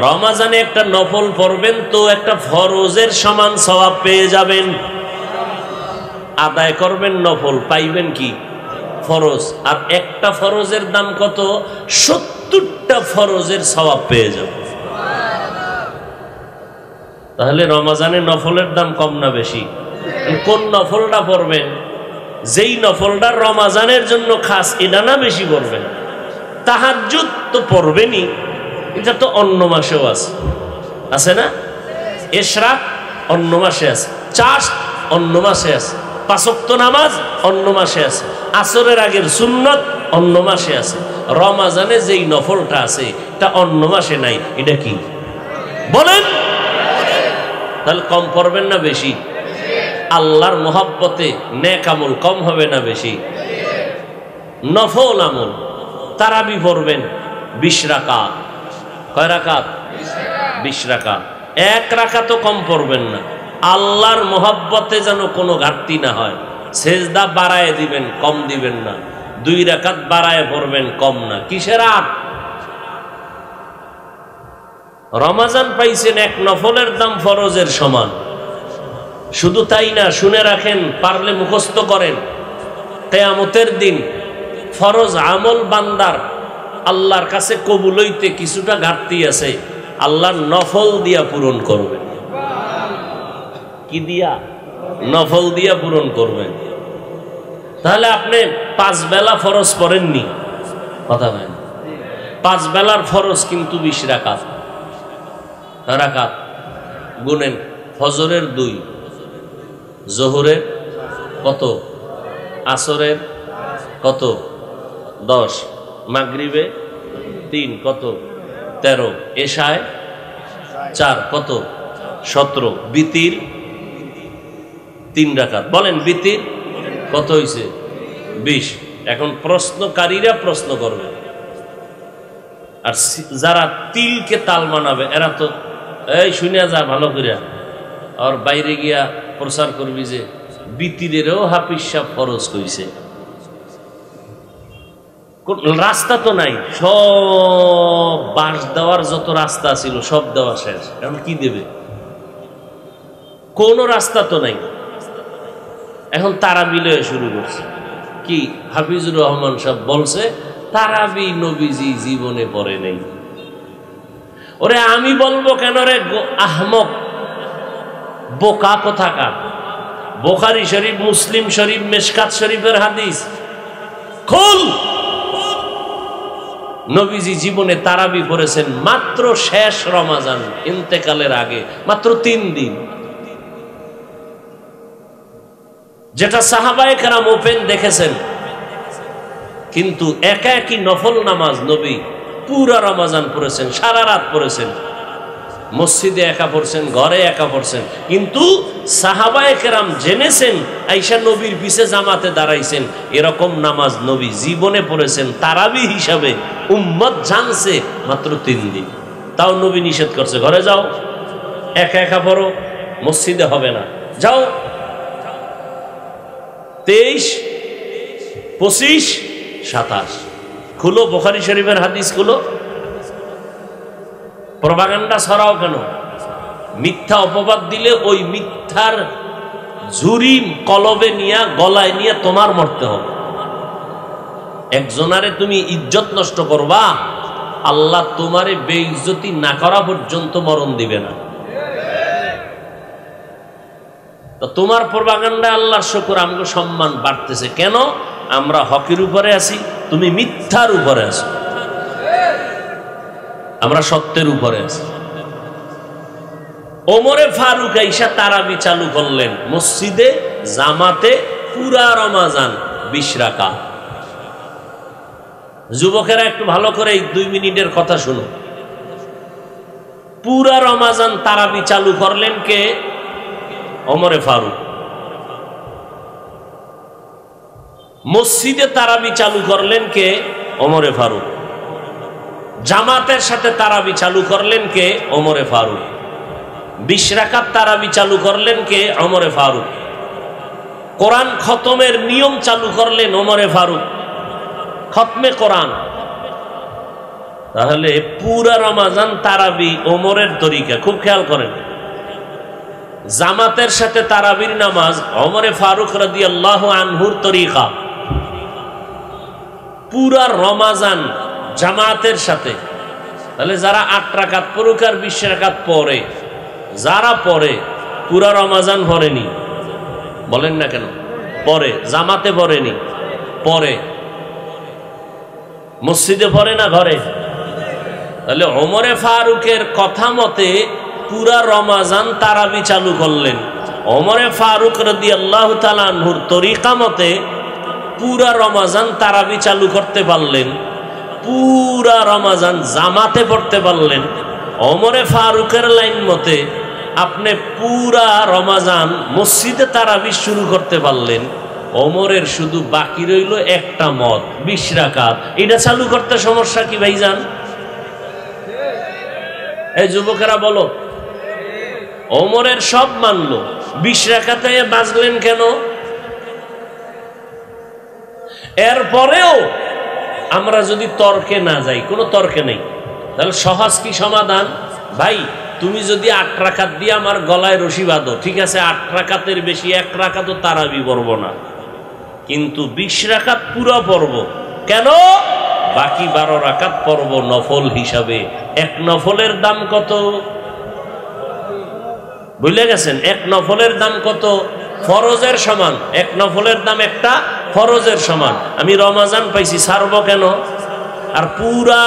রমাজানে একটা নফল পড়বেন তো একটা ফরজের সমান সওয়াব পেয়ে যাবেন। আদায় করবেন নফল, পাইবেন কি? ফরজ। আর একটা ফরজের দাম কত? 70টা ফরজের সওয়াব পেয়ে যাবে। তাহলে রমাজানে নফলের দাম কম না বেশি? কোন নফলটা পড়বেন? যেই নফলটা রমাজানের জন্য খাস, এটা না বেশি পড়বেন? তাহাজ্জুদ তো পড়বেনই, এটা তো অন্য মাসেও আছে, আছে না? ইশরাক অন্য মাসে আছে, চাষ অন্য মাসে আছে, 5 ওয়াক্ত নামাজ অন্য মাসে আছে, আসরের আগের সুন্নত অন্য মাসে আছে। রমাজানে যেই নফলটা আছে তা অন্য মাসে নাই, এটা কি বলেন? তাহলে কম পড়বেন না বেশি? আল্লাহর মোহাব্বতে নেক আমল কম হবে না বেশি? নফল আমল তারাবি পড়বেন 20 রাকাত। কয় রাকাত? 20 রাকাত। 1 রাকাতও কম পড়বেন না, আল্লাহর মোহাব্বতে যেন কোনো ঘাটতি না হয়। সেজদা বাড়ায় দিবেন, কম দিবেন না। 2 রাকাত বাড়ায় পড়বেন, কম না। কিসের আট? রমাজান পাইছেন, এক নফলের দাম ফরজের সমান। শুধু তাই না, শুনে রাখেন, পারলে মুখস্থ করেন, কিয়ামতের দিন ফরজ আমল বান্দার আল্লাহর কাছে কবুল হইতে কিছুটা ঘাটতি আছে, আল্লাহর নফল দিয়া পূরণ করবেন। কি দিয়া? নফল দিয়া পূরণ করবেন। তাহলে আপনি 5 বেলা ফরজ পড়েননি, কথা বলেন। 5 বেলার ফরজ কিন্তু 20 রাকাত। রাকাত গুনেন, ফজরের 2, জোহরের কত, আসরের কত, 10, মাগরিবে 3 কত, 13, এশায় 4 কত, 17, বিতির 3 রাকাত। বলেন বিতির কত হইছে? 20। এখন প্রশ্নকারীরা প্রশ্ন করবে, আর যারা তিলকে তাল মানাবে এরা তো এই শুনিয়া যা ভালো করিয়া, আর বাইরে গিয়া প্রচার করবি যে বিতিরেরও হাফিজ সাহেব ফরজ কইছে। রাস্তা তো নাই, সব বাঁশ দেওয়ার যত রাস্তা ছিল সব দেওয়া শেষ, এখন কি দেবে? কোন রাস্তা তো নাই। এখন তারাবি লয়ে শুরু করছে। কি হাফিজুর রহমান সাহেব বলছে তারাবি নবীজি জীবনে পড়ে নেই। ওরে আমি বলবো কেন রে আহমক, বোকা কোথাকার। বুখারী শরীফ, মুসলিম শরীফ, মিশকাত শরীফের হাদিস খুল। নবীজি জীবনে তারাবি পড়েছেন মাত্র শেষ রমাজান ইন্তেকালের আগে, মাত্র 3 দিন, যেটা সাহাবায়ে কেরাম ওপেন দেখেছেন। কিন্তু একা একই নফল নামাজ নবী পুরা রমাজান পড়েছেন, সারা রাত পড়েছেন, মসজিদে একা পড়ছেন, ঘরে একা পড়ছেন। কিন্তু সাহাবায়ে কেরাম জেনেছেন, আয়েশা নবীর পিছে জামাতে দাঁড়াইছেন, এরকম নামাজ নবী জীবনে পড়েছেন তারাবি হিসাবে, উম্মত জানছে মাত্র 3 দিন। তাও নবী নিষেধ করছে, ঘরে যাও, একা একা পড়ো, মসজিদে হবে না, যাও। 23, 25, 27 খুলো বুখারী শরীফের হাদিস খুলো। প্রপাগান্ডা ছড়াও কেন? মিথ্যা অপবাদ দিলে ওই মিথ্যার ঝুরি কলবে নিয়ে, গলায় নিয়ে তোমার মরতে হবে। একজনারে তুমি ইজ্জত নষ্ট করবা, আল্লাহ তোমারে বেইজ্জতি না করা পর্যন্ত মরণ দিবে না। তো তোমার প্রপাগান্ডা, আল্লাহর শুকর, আমাকে সম্মান বাড়তেছে কেন? আমরা হকের উপরে আছি, তুমি মিথ্যার উপরে আছো, আমরা সত্যের উপরে আছি। ওমরে ফারুক আইসা তারাবি চালু করলেন মসজিদে, জামাতে, পুরা রমাজান 20 রাকাত। যুবকেরা একটু ভালো করে এই 2 মিনিটের কথা শুনো। পুরা রমাজান তারাবি চালু করলেন কে? ওমরে ফারুক। মসজিদে তারাবি চালু করলেন কে? ওমরে ফারুক। জামাতের সাথে তারাবি চালু করলেন কে? ওমরে ফারুক। 20 রাকাত তারাবি চালু করলেন কে? ওমরে ফারুক। কোরআন খতমের নিয়ম চালু করলেন ওমরে ফারুক, খতমে কোরআন। তাহলে পুরা রমাজান তারাবি ওমরের তরিকা, খুব খেয়াল করেন। জামাতের সাথে তারাবির নামাজ ওমরে ফারুক রাদিয়াল্লাহু আনহুর তরিকা। পুরা রমাজান জামাতের সাথে। তাহলে যারা 8 রাকাত পড়ুক আর 20 রাকাত পড়ে, যারা পড়ে পুরা রমাজান পড়েনি, বলেন না কেন? পড়ে, জামাতে পড়েনি, পড়ে, মসজিদে পড়ে না ঘরে। তাহলে ওমরে ফারুকের কথা মতে পুরা রমাজান তারাবি চালু করলেন। ওমরে ফারুক রাদিয়াল্লাহু তাআলা আনহুর তরিকা মতে পুরা রমাজান তারাবি চালু করতে পারলেন, পুরা রমাজান জামাতে পড়তে পারলেন। ওমরে ফারুকের লাইন মতে আপনি পুরা রমাজান মসজিদে তারাবি শুরু করতে পারলেন। ওমরের শুধু বাকি রইল একটা মত, 20 রাকাত। এটা চালু করতে সমস্যা কি ভাইজান? এই যুবকেরা বলো, ওমরের সব মানলো, 20 রাকাতে বাজলেন কেন? এরপরেও আমরা যদি তর্কে না যাই, কোনো তর্কে নেই, তাহলে সহজ কি সমাধান? ভাই তুমি যদি 8 রাকাত দিয়ে আমার গলায় রশি বাঁধো, ঠিক আছে, 8 রাকাতের বেশি 1 রাকাতও তারাবি পড়ব না, কিন্তু 20 রাকাত পুরো পড়ব। কেন? বাকি 12 রাকাত পড়ব নফল হিসাবে। এক নফলের দাম কত ভুলে গেছেন? এক নফলের দাম কত? ফরজের সমান। এক নফলের দাম একটা ফরজের সমান। আমি রমাজান পাইছি, ছাড়বো কেন? আর পুরা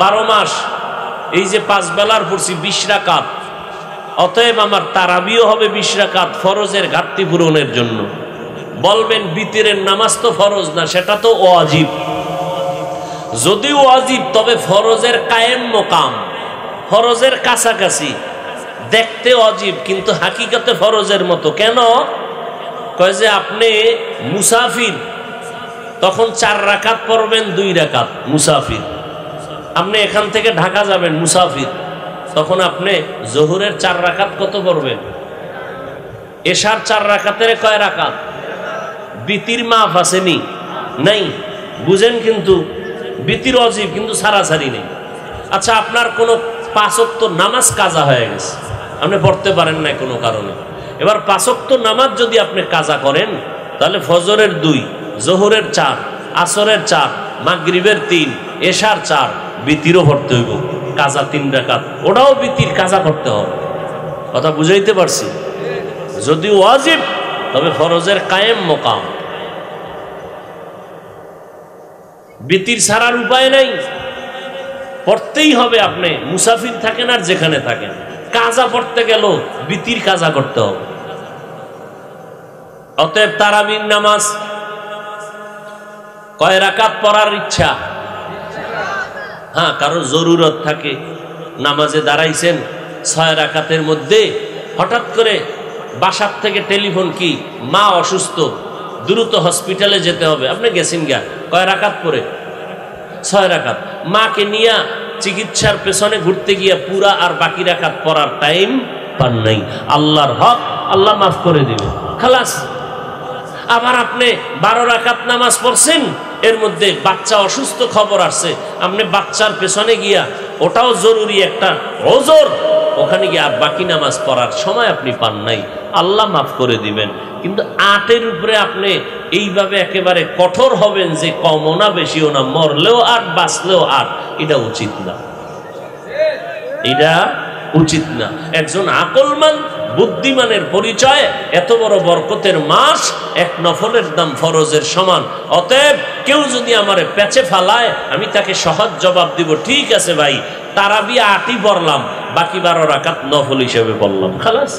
12 মাস এই যে 5 বেলার পড়ছি 20 রাকাত, অতএব আমার তারাবিও হবে 20 রাকাত ফরজের ঘাটতি পূরণের জন্য। বলবেন বিতিরের নামাজ তো ফরজ না, সেটা তো ওয়াজিব। যদিও ওয়াজিব, তবে ফরজের কায়েম মোকাম, ফরজের কাছাকাছি, দেখতে ওয়াজিব কিন্তু হাকিকতে ফরজের মতো। কেন? কয় যে আপনি মুসাফির, তখন 4 রাকাত পড়বেন 2 রাকাত। মুসাফির, আপনি এখান থেকে ঢাকা যাবেন মুসাফির, তখন আপনি জোহরের 4 রাকাত কত পড়বেন? এশার 4 রাকাতের কয় রাকাত? বিতির মাফ আসেনি? নাই, বুঝেন? কিন্তু বিতির ওয়াজিব, কিন্তু সারাসারি নেই। আচ্ছা, আপনার কোনো 5 ওয়াক্ত নামাজ কাজা হয়ে গেছে, আপনি পড়তে পারেন না কোনো কারণে। এবার 5 ওয়াক্ত নামাজ যদি আপনি কাজা করেন, তাহলে ফজরের 2, জোহরের 4, আসরের 4, মাগরিবের 3, এশার 4, বিতিরও পড়তে হইব কাজা 3 রাকাত। ওটাও বিতির কাজা করতে হবে। কথা বুঝাইতে পারছি? যদি ওয়াজিব তবে ফরজের কায়েম মোকাম। বিতির ছাড়ার উপায় নাই, পড়তেই হবে। আপনি মুসাফির থাকেন আর যেখানে থাকেন, কাজা পড়তে গেল বিতির কাজা করতে হবে। অতএব তারাবির নামাজ কয় রাকাত পড়ার ইচ্ছা? হ্যাঁ, কারো জরুরত থাকে, নামাজে দাঁড়াইছেন 6 রাকাতের মধ্যে, হঠাৎ করে বাসার থেকে টেলিফোন, কি মা অসুস্থ, দ্রুত হসপিটালে যেতে হবে, আপনি গেছেন গা, কয় রাকাত পরে? 6 রাকাত। মাকে নিয়ে চিকিৎসার পেছনে ঘুরতে গিয়া পুরা আর বাকি রাকাত পড়ার টাইম পান নাই। আল্লাহর হক, আল্লাহ মাফ করে দিবে, খালাস। আবার আপনি 12 রাকাত নামাজ পড়ছেন, এর মধ্যে বাচ্চা অসুস্থ খবর আসছে, আপনি বাচ্চার পেছনে গিয়া, ওটাও জরুরি একটা ওজর, ওখানে গিয়ে আর বাকি নামাজ পড়ার সময় আপনি পান নাই, আল্লাহ মাফ করে দিবেন। কিন্তু 8-এর উপরে আপনি এইভাবে একেবারে কঠোর হবেন যে কমও না বেশিও না, মরলেও 8 বাঁচলেও 8, এটা উচিত না, এটা উচিত না। একজন আকলমান বুদ্ধিমানের পরিচয় এত বড় বরকতের মাস, এক নফলের দাম ফরজের সমান। অতএব কেউ যদি আমারে প্যাচে ফালায়, আমি তাকে সহজ জবাব দিব, ঠিক আছে ভাই, তারাবি 8ই পড়লাম, বাকি 12 রাকাত নফল হিসেবে পড়লাম, খালাস।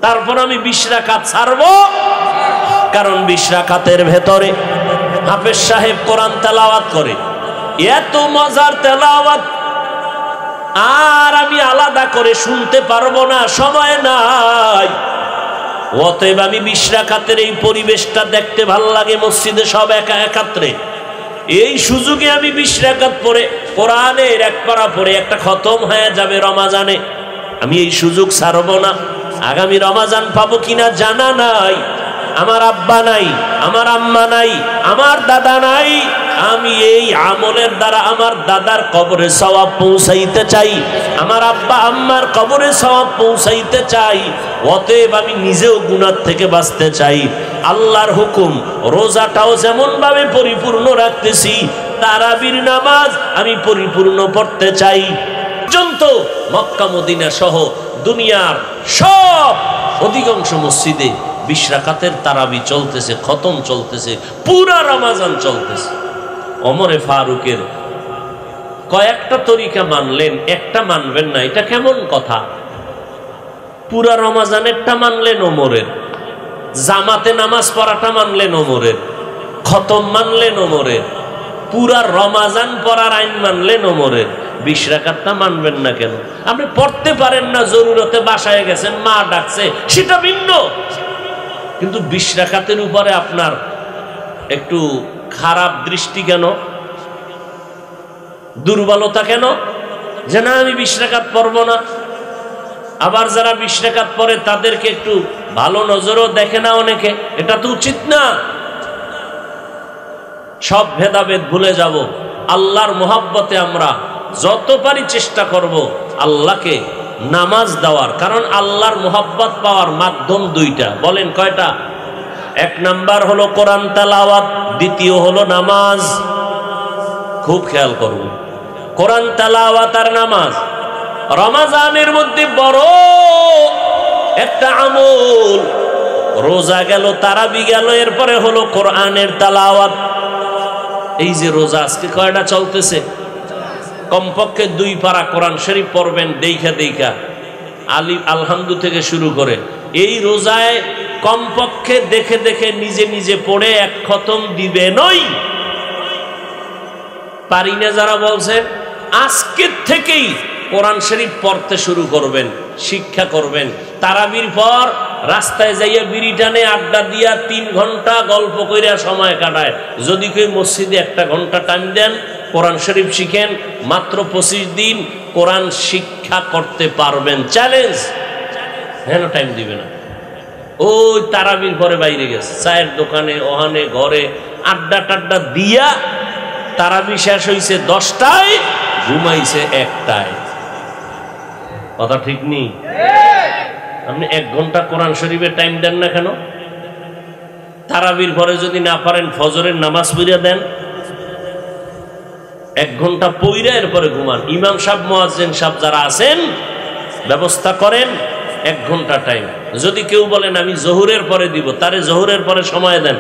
তারপর আমি 20 রাকাত ছাড়বো, কারণ 20 রাকাতের ভেতরে হাফেজ সাহেব কোরআন তেলাওয়াত করে, এত মজার তেলাওয়াত আর আমি আলাদা করে শুনতে পারবো না, সময় নাই। অতএব আমি 20 রাকাতের এই পরিবেশটা দেখতে ভাল লাগে, মসজিদে সব একা একাত্রে, এই সুযোগে আমি 20 রাকাত পড়ে কোরআনের এক পারা পড়ে একটা খতম হয়ে যাবে রমাজানে, আমি এই সুযোগ ছাড়বো না। আগামী রমাজান পাবো কিনা জানা নাই, আমার আব্বা নাই, আমার আম্মা নাই, আমার দাদা নাই, আমি এই আমলের দ্বারা আমার দাদার কবরে সওয়াব পৌঁছাইতে চাই, আমার আব্বা আম্মার কবরে সওয়াব পৌঁছাইতে চাই। অতএব আমি নিজেও গুনাহ থেকে বাঁচতে চাই। আল্লাহর হুকুম, রোজাটাও যেমন ভাবে পরিপূর্ণ রাখতেছি, তারাবির নামাজ আমি পরিপূর্ণ পড়তে চাই। পর্যন্ত মক্কা মদিনা সহ দুনিয়ার সব অধিকাংশ মসজিদে 20 রাকাতের তারাবি চলতেছে, খতম চলতেছে, পুরা রমাজান চলতেছে। ওমরে ফারুকের কয়েকটা তরিকা মানলেন, একটা মানবেন না, এটা কেমন কথা? পুরা রমাজানেরটা মানলেন ওমরের, জামাতে নামাজ পড়াটা মানলেন ওমরের, খতম মানলেন ওমরের, পুরা রমাজান পড়ার আইন মানলেন ওমরের, 20 রাকাতটা মানবেন না কেন? আপনি পড়তে পারেন না, জরুরতে বাসায় গেছেন, মা ডাকছে, সেটা ভিন্ন। কিন্তু 20 রাকাতের উপরে আপনার একটু খারাপ দৃষ্টি কেন, দুর্বলতা কেন, যে না আমি 20 রাকাত পড়বো না? আবার যারা 20 রাকাত পড়ে তাদেরকে একটু ভালো নজরও দেখে না অনেকে, এটা তো উচিত না। সব ভেদাভেদ ভুলে যাব, আল্লাহর মোহাব্বতে আমরা যত পারি চেষ্টা করব আল্লাহকে নামাজ দেওয়ার, কারণ আল্লাহর মোহাব্বত পাওয়ার মাধ্যম 2টা, বলেন কয়টা? 1 নাম্বার হলো কোরআন তেলাওয়াত, দ্বিতীয় হলো নামাজ। খুব খেয়াল করব, কোরআন তেলাওয়াত আর নামাজ রমাজানের মধ্যে বড় একটা আমল। রোজা গেল, তারাবি গেল, এরপরে হলো কোরআনের তেলাওয়াত। এই যে রোজা আজকে কয়টা চলতেছে, কমপক্ষে 2 পারা কোরআন শরীফ পড়বেন দেইখা দেইখা, আলিফ আলহামদু থেকে শুরু করে। এই রোজায় কমপক্ষে দেখে দেখে নিজে নিজে পড়ে 1 খতম দিবেনই। পারি না যারা বলছেন, আজকের থেকেই কোরআন শরীফ পড়তে শুরু করবেন, শিক্ষা করবেন। তারাবির পর রাস্তায় যাইয়া বিড়ি টানে, আড্ডা দিয়া 3 ঘন্টা গল্প কইরা সময় কাটায়। যদি কেউ মসজিদে 1 ঘন্টা টাইম দেন, কোরআন শরীফ শিখেন, মাত্র 25 দিন কোরআন শিক্ষা করতে পারবেন। চ্যালেঞ্জ, হেন টাইম দিবে না। ওই তারাবির পরে বাইরে গেছে, চায়ের দোকানে, ওহানে, ঘরে আড্ডা টাড্ডা দিয়া তারাবি শেষ হইছে 10টায়, ঘুমাইছে 1টায়। কথা ঠিক নেই? আপনি 1 ঘন্টা কোরআন শরীফের টাইম দেন না কেন? তারাবির পরে যদি না পারেন ফজরের নামাজ পড়িয়া দেন, 1 ঘন্টা পইরা এরপরে ঘুমান। ইমাম সাহেব, মুয়াজ্জিন সাহেব যারা আছেন, ব্যবস্থা করেন 1 ঘন্টা টাইম। যদি কেউ বলেন আমি জোহরের পরে দিব, তারে জোহরের পরে সময় দেন।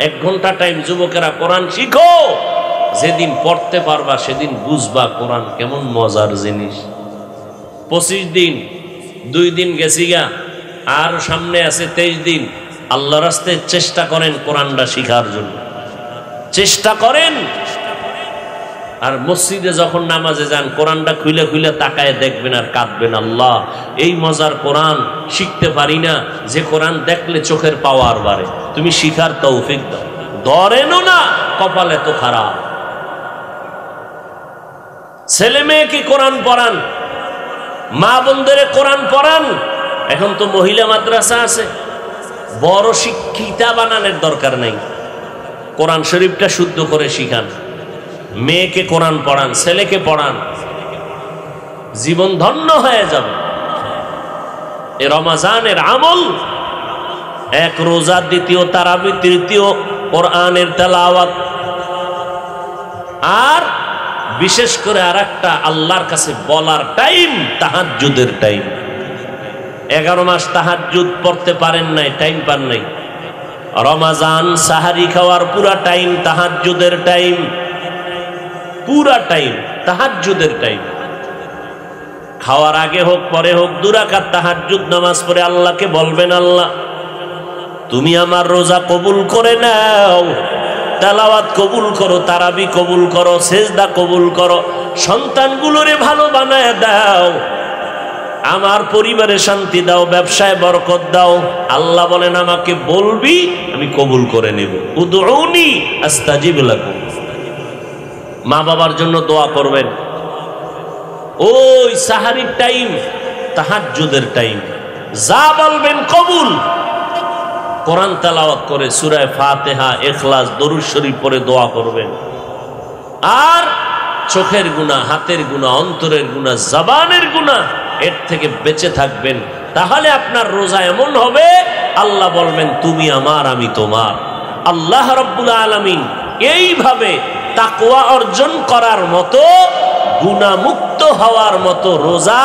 1 ঘন্টা টাইম। যুবকেরা কোরআন শিখো, যেদিন পড়তে পারবা সেদিন বুঝবা কোরআন কেমন মজার জিনিস। 25 দিন, 2 দিন গেছি গা, আর সামনে আছে 23 দিন। আল্লাহ রাস্তায় চেষ্টা করেন কোরআনটা শিখার জন্য, চেষ্টা করেন। আর মসজিদে যখন নামাজে যান, কোরআনটা খুলে খুলে তাকায় দেখবেন আর কাঁদবেন, আল্লাহ এই মজার কোরআন শিখতে পারি না, যে কোরআন দেখলে চোখের পাওয়ার বাড়ে। তুমি শিখার তৌফিক দাও। ধরেনও না, কপাল এত খারাপ। ছেলে মেয়েকে কোরআন পড়ান, মা বোনদের কোরআন পড়ান। এখন তো মহিলা মাদ্রাসা আছে, বড় শিক্ষিতা বানানোর দরকার নেই, কোরআন শরীফটা শুদ্ধ করে শিখান। মেয়েকে কোরআন পড়ান, ছেলেকে পড়ান, জীবন ধন্য হয়ে যাবে। এ রমজানের আমল, 1 রোজা, 2 তারাবি, 3 কোরআনের তেলাওয়াত। আর বিশেষ করে আরেকটা আল্লাহর কাছে বলার টাইম, তাহাজ্জুদের টাইম। 11 মাস তাহাজ্জুদ পড়তে পারেন নাই, টাইম পান নাই। রমজান সাহারি খাওয়ার পুরা টাইম তাহাজ্জুদের টাইম, পুরা টাইম তাহাজ্জুদের টাইম। খাওয়ার আগে হোক পরে হোক 2 রাকাত তাহাজ্জুদ নামাজ পড়ে আল্লাহকে বলবেন, আল্লাহ তুমি আমার রোজা কবুল করে নাও, তেলাওয়াত কবুল করো, তারাবি কবুল করো, সেজদা কবুল করো, সন্তানগুলোরে ভালো বানায় দাও, আমার পরিবারে শান্তি দাও, ব্যবসায় বরকত দাও। আল্লাহ বলেন আমাকে বলবি, আমি কবুল করে নেব। উদউনি আস্তাজিব লাকুম। মা বাবার জন্য দোয়া করবেন। ওই সাহারির টাইম তাহাজ্জুদের টাইম, যা বলবেন কবুল। কোরআন তেলাওয়াত করে সূরা ফাতিহা, ইখলাস, দরুদ শরীফ পড়ে দোয়া করবেন। আর চোখের গুনাহ, হাতের গুনাহ, অন্তরের গুনাহ, জবানের গুনাহ, এর থেকে বেঁচে থাকবেন। তাহলে আপনার রোজা এমন হবে, আল্লাহ বলবেন তুমি আমার, আমি তোমার। আল্লাহ রাব্বুল আলামিন এইভাবে তাকওয়া অর্জন করার মতো, গুনাহমুক্ত হওয়ার মতো রোজা,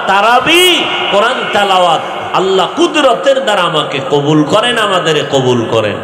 তারাবি, কোরআন তেলাওয়াত আল্লাহ কুদরতের দ্বারা আমাকে কবুল করেন, আমাদের কবুল করেন।